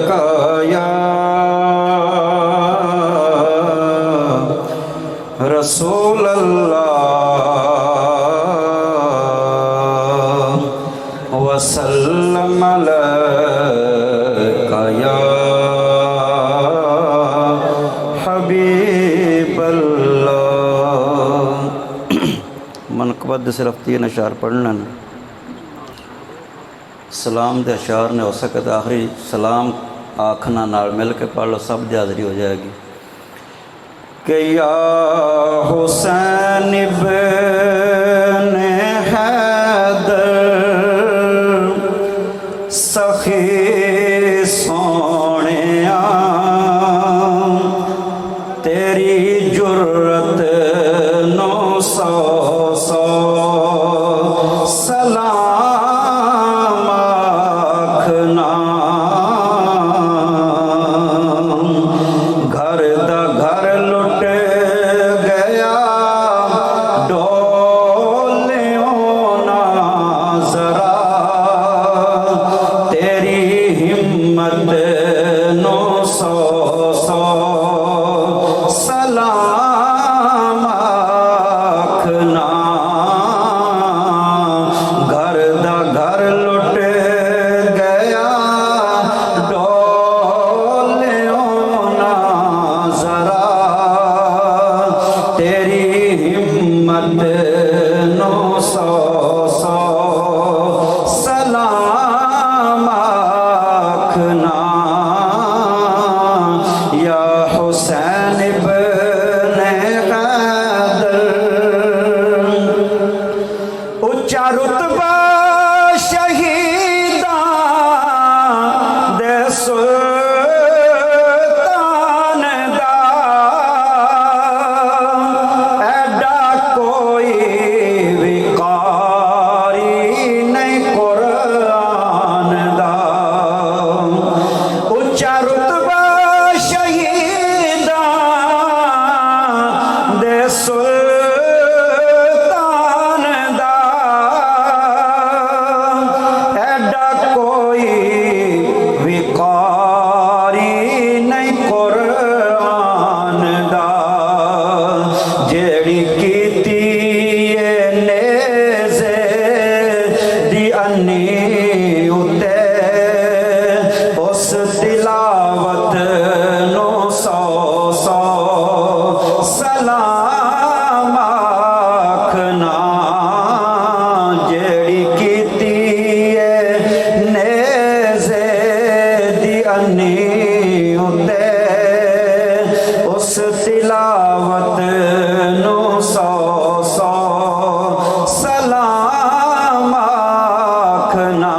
काया रसूल अल्लाह वसल्लम अलैका हबीब अल्लाह। मनकबत सिर्फ 3 अशार पढ़ना न। सलाम के अशार ने हो सकता आखिरी सलाम आखना नाल मिल के पढ़ लो, सब की हाज़री हो जाएगी। कि या हुसैन इब्ने हैदर सखी सोहणिया तेरी जुर्रत 900 सलाम आखना। घर दा घर लुट गया डोलियों ना जरा तेरी हिम्मत 900 सलाम आखना। घर दा घर लुट गया डोलियों ना जरा तेरी हिम्मत 900 सलाम आखना। या हुसैन इब्ने हैदर उच्चा रुतबा शहीदां दे सुल्तान दा ऐडा कोई विकारी नहीं कुरान दा। उच्चा रुतबा शहीदां दे सुल्तान दा ऐडा कोई विकारी नहीं कुरान दा। जेड़ी कीती नेज़े दी अन्नी उते उस तिलावत 900 सलाम आखना। जेड़ी कीती नेज़े दी अन्नी उते उस तिलावत 900 सलाम आखना।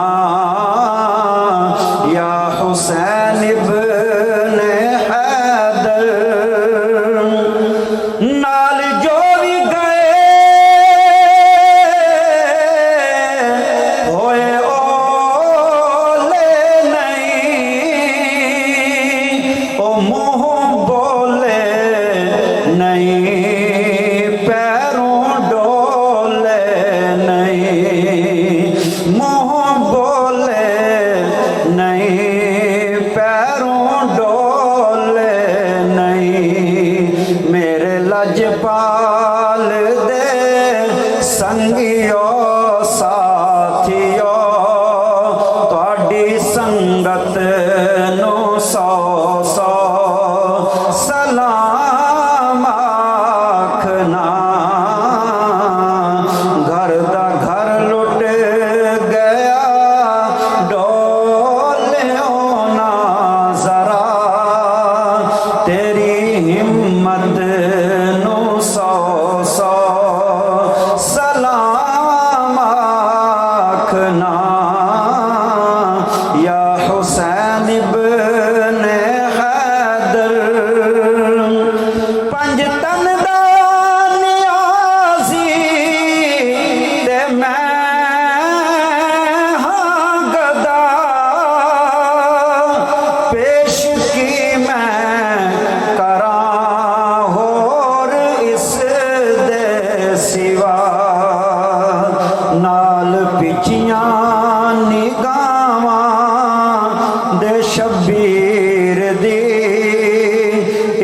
या हुसैन इब्ने हैदर नाल जो भी गए होए ओले नहीं ओ मुँह बोले नहीं पैरों डोले नहीं मुँह बोले नहीं पैरों डोले नहीं। मेरे लजपाल दे संगियो साथियो तुहाडी संगत 900 सलाम आखना। घर दा घर लुट गया डोलियों ना जरा तेरी हिम्मत 900 सलाम आखना। या हुसैन इब्ने हैदर पंज तन दा नियाज़ी ते मैं हां गदा पेश की मैं करां होर इस दे सिवा। नाल पिछियां निगावां दे शबीर दी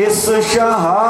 इस शहादत